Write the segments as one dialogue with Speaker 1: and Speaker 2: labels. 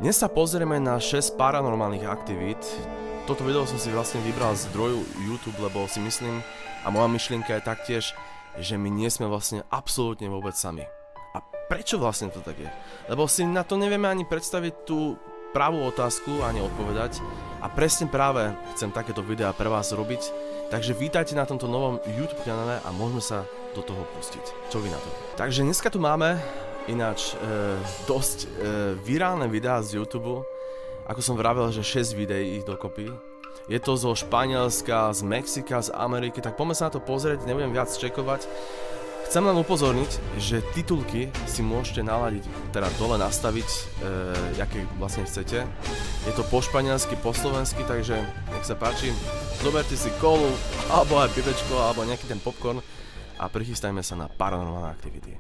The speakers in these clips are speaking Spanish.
Speaker 1: Dnes sa pozrieme na 6 paranormálnych aktivít. Toto video som si vlastne vybral z zdroju YouTube, lebo si myslím, a moja myšlienka je taktiež, že my nie sme vlastne absolútne vôbec sami. A prečo vlastne to tak je? Lebo si na to nevieme ani predstaviť tú pravú otázku, ani odpovedať. A presne práve chcem takéto videá pre vás robiť. Takže vítajte na tomto novom YouTube kanále a môžeme sa do toho pustiť. Čo vy na to? Takže dneska tu máme ináč dosť virálne videá z YouTube. Ako som vravel, že 6 videí ich dokopy. Je to zo Španielska, z Mexika, z Ameriky, tak poďme sa na to pozrieť, nebudem viac čekovať. Chcem len upozorniť, že titulky si môžete naladiť, teda dole nastaviť, aké vlastne chcete. Je to po španielsky, po slovensky, takže nech sa páči. Zoberte si kolu, alebo aj pivečko, alebo nejaký ten popcorn a prichystajme sa na paranormálne aktivity.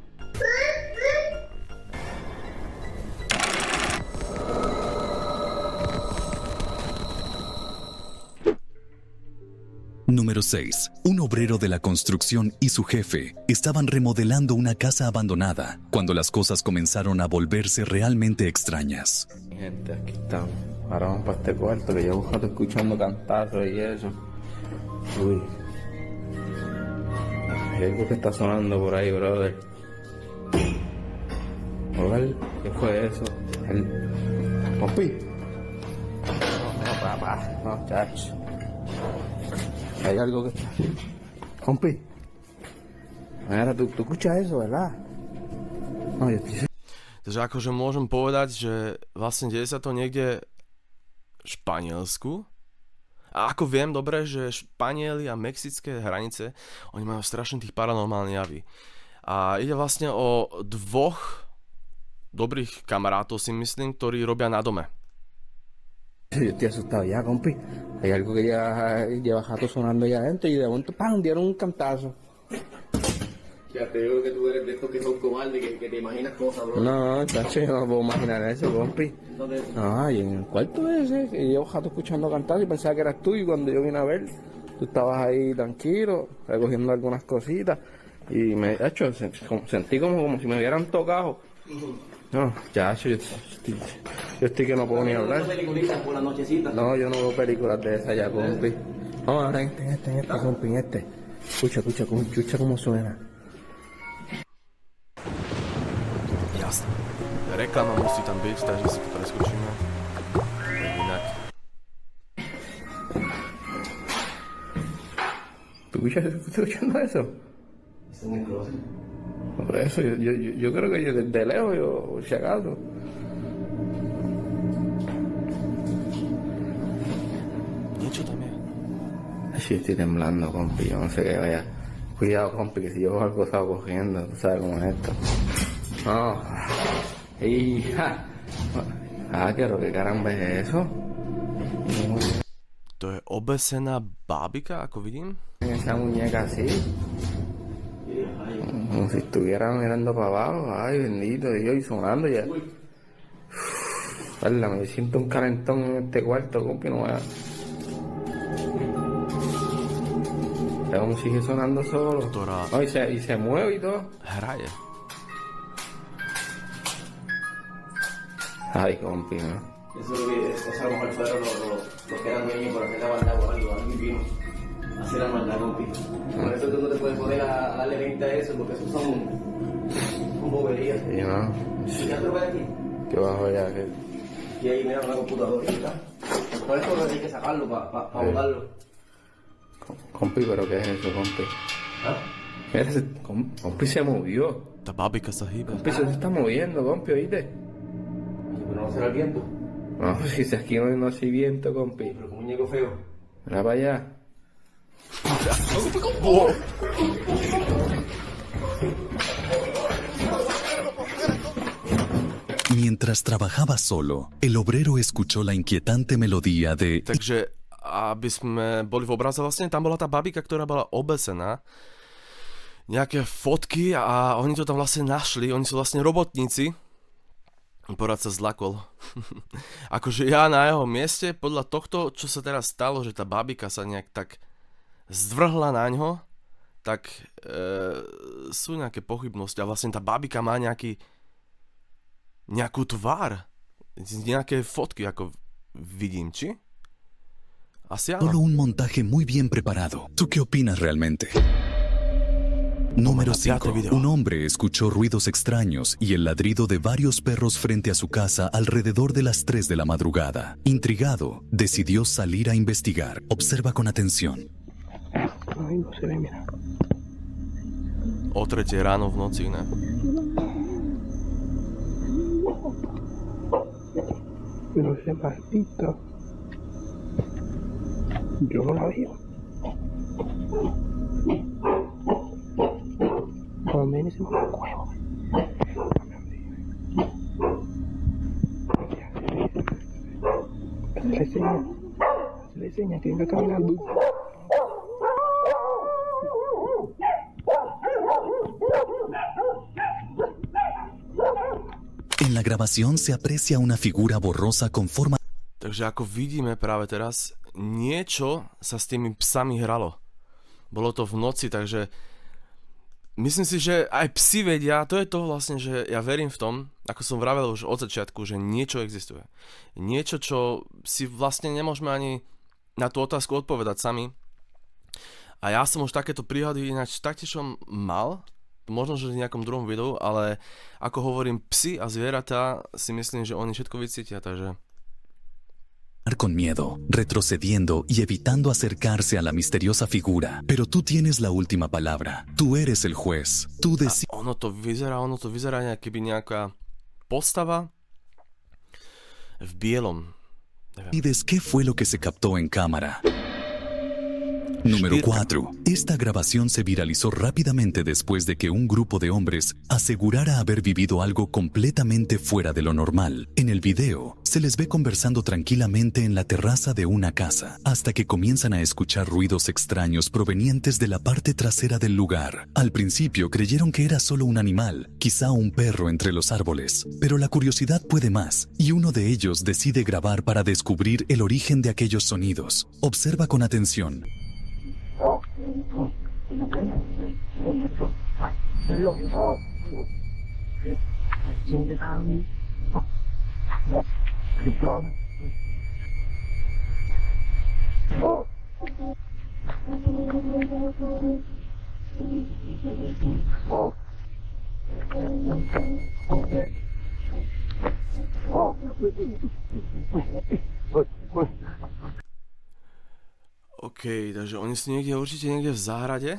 Speaker 2: Número 6. Un obrero de la construcción y su jefe estaban remodelando una casa abandonada cuando las cosas comenzaron a volverse realmente extrañas.
Speaker 3: Gente, aquí estamos. Ahora vamos para este cuarto que llevo un rato escuchando cantazos y eso. Uy. Hay algo que está sonando por ahí, brother. Joder, ¿qué fue eso? ¿Pompi? No, papá. No, chacho. Hay algo que está... Compi. Mira, tú escuchas eso, ¿verdad? No, yo estoy...
Speaker 1: Takže akože môžem povedať, že vlastne deje sa to niekde v Španielsku. A ako viem dobre, že Španieli a mexické hranice, oni majú strašne tých paranormálnych javy. A ide vlastne o dvoch dobrých kamarátov, si myslím, ktorí robia na dome.
Speaker 3: Yo estoy asustado ya, compi. Hay algo que ya lleva rato sonando allá adentro y de momento, ¡pam!, dieron un cantazo.
Speaker 4: Ya te digo que tú eres de estos que son cobardes, que te imaginas cosas, bro.
Speaker 3: No, chacho, yo no puedo imaginar eso, compi.
Speaker 4: Entonces,
Speaker 3: No, y en el cuarto ese, que llevo rato escuchando cantar y pensaba que eras tú, y cuando yo vine a ver, tú estabas ahí tranquilo, recogiendo algunas cositas, y me, chacho, sentí como si me hubieran tocado. No, chacho, yo estoy que no puedo ni hablar.
Speaker 4: peliculitas por la nochecita.
Speaker 3: No, yo no veo películas de esas ya, compi. No, ahora en este, compi, en este. Escucha cómo suena.
Speaker 1: Jasné. Reklama musí tam byť, takže si to preskočíme. Tak inak.
Speaker 3: ¿Tú estás escuchando eso?
Speaker 4: Está en el closet.
Speaker 3: Por eso, yo creo que yo desde lejos, yo, si acaso.
Speaker 1: Niečo tam je.
Speaker 3: Sí, estoy temblando, compi, yo no sé qué vaya. Cuidado, compi, que si yo veo algo estaba cogiendo, tú sabes cómo es esto. No. Hija. ¿Qué caramba es eso?
Speaker 1: To je obesená bábika, ako vidím.
Speaker 3: Esa muñeca así. Como si estuviera mirando para abajo. Ay, bendito Dios, y sonando ya. Hola, me siento un calentón en este cuarto, compi, no vaya. Aún sigue sonando solo.
Speaker 1: Ktorá
Speaker 3: No, y se mueve y todo.
Speaker 1: hraje.
Speaker 3: Ay, compi, ¿no?
Speaker 4: Eso es a lo mejor fueron los que eran dueños por hacer la maldad o algo. Alguien vino a hacer la maldad, compi. Por eso tú no te puedes poner a darle 20 a eso, porque eso son boberías.
Speaker 3: Y no,
Speaker 4: ¿Y ya te lo ves aquí?
Speaker 3: que bajo ya que...
Speaker 4: Y ahí mira una computadora. Por eso hay que sacarlo, para botarlo.
Speaker 3: Compi, ¿pero qué es eso, compi?
Speaker 4: ¿Ah?
Speaker 3: Mira, compi se movió.
Speaker 1: Tá bábika sa hýbe.
Speaker 3: Compi se está moviendo, compi, ¿oíste?
Speaker 4: Oye, pero no será el viento.
Speaker 3: No, si aquí no hay viento, compi.
Speaker 4: Pero con un muñeco feo.
Speaker 3: Mira para allá.
Speaker 2: Mientras trabajaba solo, el obrero escuchó la inquietante melodía de...
Speaker 1: Takže, aby sme boli v obraze, vlastne tam bola tá babika, ktorá bola obesená. Nejaké fotky a oni to tam vlastne našli. Oni sú vlastne robotníci. Porad sa zlakol. Akože ja na jeho mieste, podľa tohto, čo sa teraz stalo, že tá babika sa nejak tak zdvrhla na ňo, tak sú nejaké pochybnosti a vlastne tá babika má nejakú tvár. nejaké fotky, ako vidím, či? Asi áno.
Speaker 2: Solo un montaje muy bien preparado. ¿Tú qué opinas realmente? Número 5. Un hombre escuchó ruidos extraños y el ladrido de varios perros frente a su casa alrededor de las 3 de la madrugada. Intrigado, decidió salir a investigar. Observa con atención.
Speaker 3: Ay, no se ve, mira.
Speaker 1: O 3 ráno v noci, ne?
Speaker 3: Pero ese maldito. Yo no la veo. Cuando viene se me huevo. Se le enseña que venga caminando.
Speaker 2: En la grabación se aprecia una figura borrosa con forma
Speaker 1: Takže ako vidíme práve teraz, niečo sa s tými psami hralo. Bolo to v noci, takže myslím si, že aj psi vedia, to je to vlastne, že ja verím v tom, ako som vravel už od začiatku, že niečo existuje. Niečo, čo si vlastne nemôžeme ani na tú otázku odpovedať sami. A ja som už takéto príhody ináč taktiež som mal, možno, že v nejakom druhom videu, ale ako hovorím, psi a zvieratá si myslím, že oni všetko vycítia, takže...
Speaker 2: con miedo, retrocediendo y evitando acercarse a la misteriosa figura. Pero tú tienes la última palabra. Tú eres el juez. Tú decides
Speaker 1: Ono to vyzerá keby nejaká postava v bielom.
Speaker 2: qué fue lo que se captó en cámara. Número 4. Esta grabación se viralizó rápidamente después de que un grupo de hombres asegurara haber vivido algo completamente fuera de lo normal. En el video, se les ve conversando tranquilamente en la terraza de una casa, hasta que comienzan a escuchar ruidos extraños provenientes de la parte trasera del lugar. Al principio creyeron que era solo un animal, quizá un perro entre los árboles, pero la curiosidad puede más, y uno de ellos decide grabar para descubrir el origen de aquellos sonidos. Observa con atención.
Speaker 1: OK, takže oni sú určite niekde v záhrade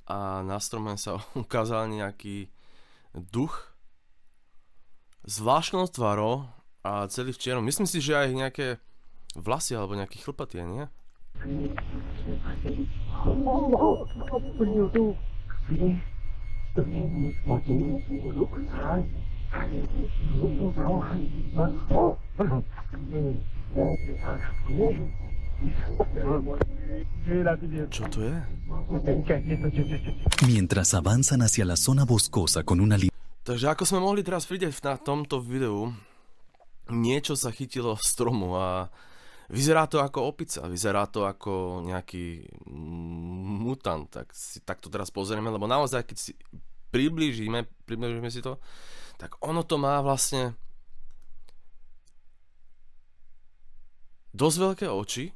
Speaker 1: a na strome sa ukázal nejaký duch zvláštnou tvárou a celý v čiernom. Myslím si, že aj nejaké vlasy alebo nejaký chlpatie, nie? Čo to je?
Speaker 2: Mientras avanzan hacia la zona boscosa con una
Speaker 1: Takže ako sme mohli teraz vidieť na tomto videu, niečo sa chytilo stromu a vyzerá to ako opica, vyzerá to ako nejaký mutant, tak to teraz pozrieme, lebo naozaj keď si priblížime si to, tak ono to má vlastne dosť veľké oči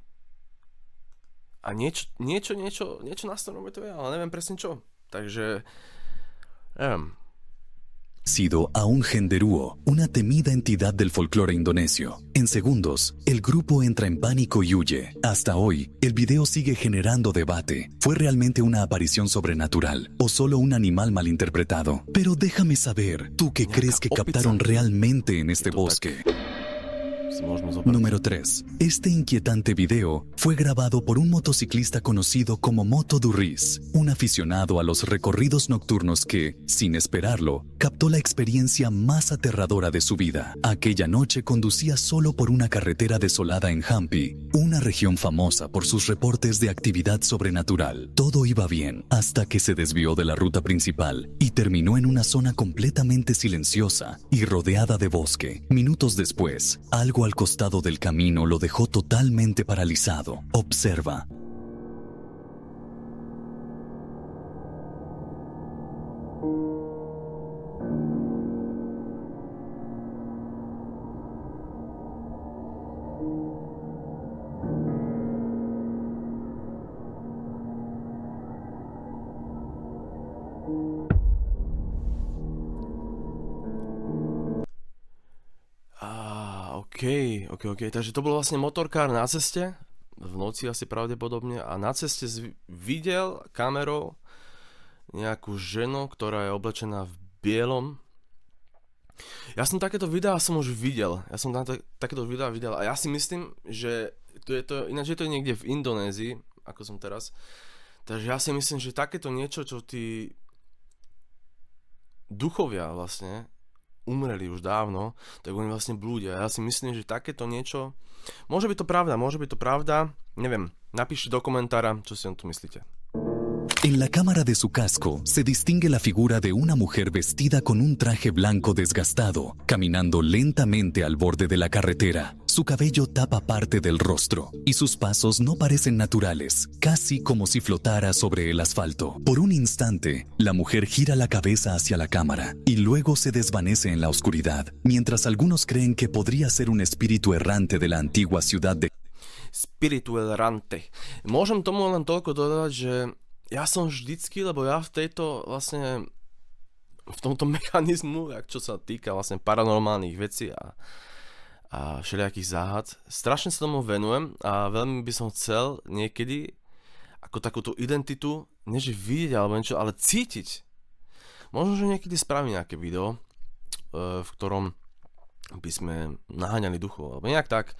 Speaker 1: a niečo na strome to je, ale neviem presne čo. Takže, neviem.
Speaker 2: Sido a un genderúo, una temida entidad del folclore indonesio. En segundos, el grupo entra en pánico y huye. Hasta hoy, el video sigue generando debate. ¿Fue realmente una aparición sobrenatural o solo un animal malinterpretado? Pero déjame saber, ¿tú qué crees que captaron realmente en este bosque? Número 3. Este inquietante video fue grabado por un motociclista conocido como Moto Durris, un aficionado a los recorridos nocturnos que, sin esperarlo, captó la experiencia más aterradora de su vida. Aquella noche conducía solo por una carretera desolada en Hampi, una región famosa por sus reportes de actividad sobrenatural. Todo iba bien hasta que se desvió de la ruta principal y terminó en una zona completamente silenciosa y rodeada de bosque. Minutos después, algo al costado del camino lo dejó totalmente paralizado. Observa.
Speaker 1: OK. Takže to bol vlastne motorkár na ceste, v noci asi pravdepodobne, a na ceste videl kamerou nejakú ženu, ktorá je oblečená v bielom. Ja som takéto videá už videl. Takéto videá videl a ja si myslím, že ináč je to niekde v Indonézii, ako som teraz. Takže ja si myslím, že takéto niečo, čo tí duchovia vlastne umreli už dávno, tak oni vlastne blúdia. Ja si myslím, že takéto niečo, môže byť to pravda, neviem, napíšte do komentára, čo si o tom myslíte.
Speaker 2: En la cámara de su casco se distingue la figura de una mujer vestida con un traje blanco desgastado, caminando lentamente al borde de la carretera. Su cabello tapa parte del rostro y sus pasos no parecen naturales, casi como si flotara sobre el asfalto. Por un instante, la mujer gira la cabeza hacia la cámara y luego se desvanece en la oscuridad, mientras algunos creen que podría ser un espíritu errante de la antigua ciudad de...
Speaker 1: Spiritu errante. Môžem tomu len toľko dodať, že ja som vždycky, lebo ja v tomto mechanizmu, čo sa týka vlastne paranormálnych vecí a všelijakých záhad, strašne sa tomu venujem a veľmi by som chcel niekedy ako takúto identitu, než vidieť alebo niečo, ale cítiť. Možno, že niekedy spravím nejaké video, v ktorom by sme naháňali duchov, alebo nejak tak.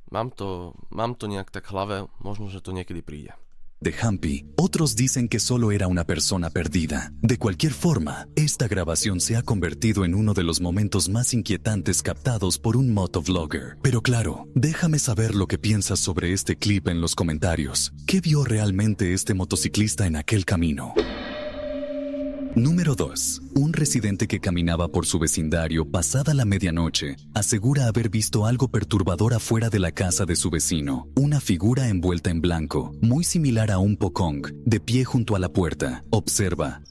Speaker 1: Mám to nejak tak v hlave, možno, že to niekedy príde.
Speaker 2: De Hampi, otros dicen que solo era una persona perdida. De cualquier forma, esta grabación se ha convertido en uno de los momentos más inquietantes captados por un motovlogger. Pero claro, déjame saber lo que piensas sobre este clip en los comentarios. ¿Qué vio realmente este motociclista en aquel camino? Número 2. Un residente que caminaba por su vecindario pasada la medianoche asegura haber visto algo perturbador afuera de la casa de su vecino. Una figura envuelta en blanco, muy similar a un pocong, de pie junto a la puerta. Observa.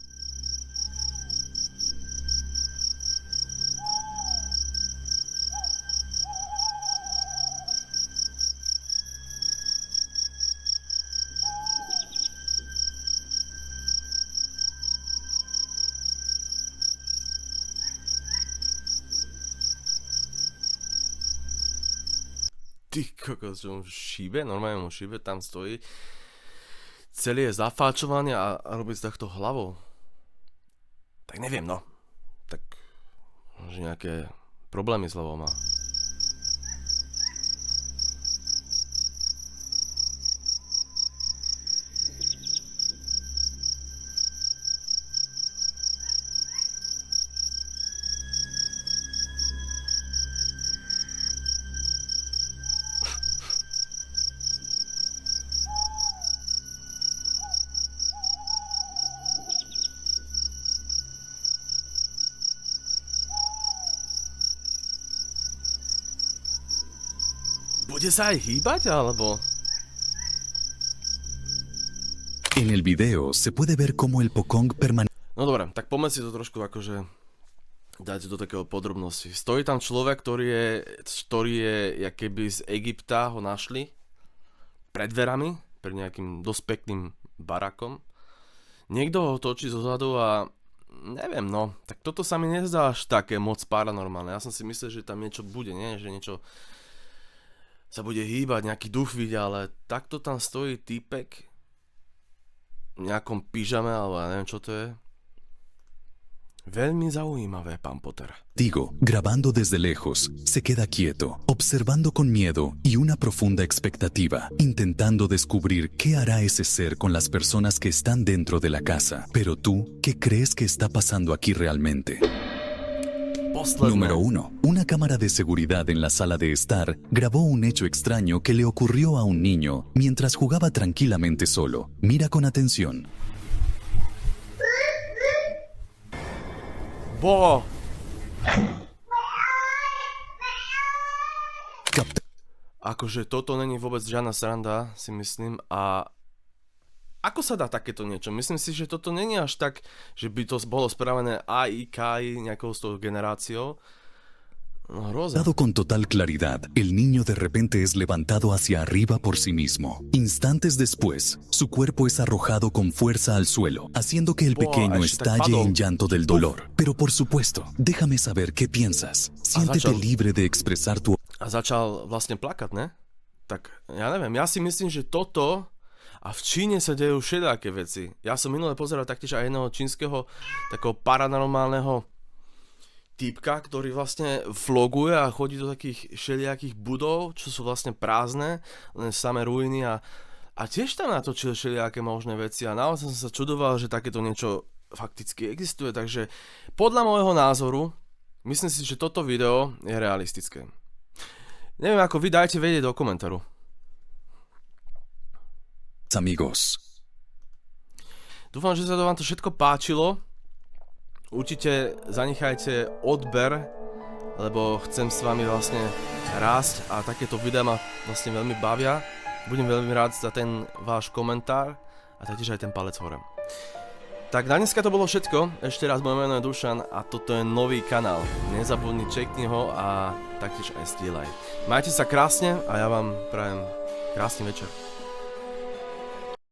Speaker 1: Ty kokos, že on šíbe, normálne on šíbe, tam stojí. Celý je zafáčovaný a robí s takto hlavou. Tak neviem, no. Tak že nejaké problémy s hlavou má. Bude sa aj hýbať, alebo?
Speaker 2: En el video se puede ver cómo el pocong permanece.
Speaker 1: No dobre, tak poďme si to trošku akože dať do takého podrobnosti. Stojí tam človek, ktorý je keby z Egypta, ho našli pred dverami, pred nejakým dosť pekným barakom. Niekto ho točí zozadu a neviem, no, tak toto sa mi nezdá až také moc paranormálne. Ja som si myslel, že tam niečo bude, nie? Že niečo sa bude hýbať, nejaký duch vidia, ale takto tam stojí týpek v nejakom pyžame, alebo ja neviem, čo to je. Veľmi zaujímavé, pán Potter.
Speaker 2: Digo, grabando desde lejos, se queda quieto, observando con miedo y una profunda expectativa, intentando descubrir qué hará ese ser con las personas que están dentro de la casa. Pero tú, ¿qué crees que está pasando aquí realmente? Número 1. Una cámara de seguridad en la sala de estar grabó un hecho extraño que le ocurrió a un niño mientras jugaba tranquilamente solo. Mira con atención.
Speaker 1: Bo! Akože toto není vôbec žiadna sranda, si myslím, a ako sa dá takéto niečo? Myslím si, že toto není až tak, že by to bolo spravené AI, KI, nejakou s tou generáciou. No, hrôza.
Speaker 2: Dado con total claridad, el niño de repente es levantado hacia arriba por sí mismo. Instantes después, su cuerpo es arrojado con fuerza al suelo, haciendo que el
Speaker 1: Boa,
Speaker 2: pequeño
Speaker 1: ešte tak
Speaker 2: estalle
Speaker 1: padol.
Speaker 2: en llanto del dolor. Pero por supuesto, déjame saber qué piensas. Siéntete
Speaker 1: začal-
Speaker 2: libre de expresar tu
Speaker 1: A začal vlastne plakať, ne? Tak ja neviem, ja si myslím, že toto a v Číne sa dejú všelijaké veci. Ja som minule pozeral taktiež aj jedného čínskeho takého paranormálneho týpka, ktorý vlastne vloguje a chodí do takých všelijakých budov, čo sú vlastne prázdne, len samé ruiny a tiež tam natočil všelijaké možné veci a naozaj som sa čudoval, že takéto niečo fakticky existuje, takže podľa môjho názoru myslím si, že toto video je realistické. Neviem ako vy, dajte vedieť do komentáru.
Speaker 2: amigos.
Speaker 1: Dúfam, že sa to vám to všetko páčilo. Určite zanechajte odber, lebo chcem s vami vlastne rásť a takéto videá ma vlastne veľmi bavia. Budem veľmi rád za ten váš komentár a taktiež aj ten palec hore. Tak na dneska to bolo všetko. Ešte raz moje meno je Dušan a toto je nový kanál. Nezabudni, čekni ho a taktiež aj zdieľaj. Majte sa krásne a ja vám prajem krásny večer.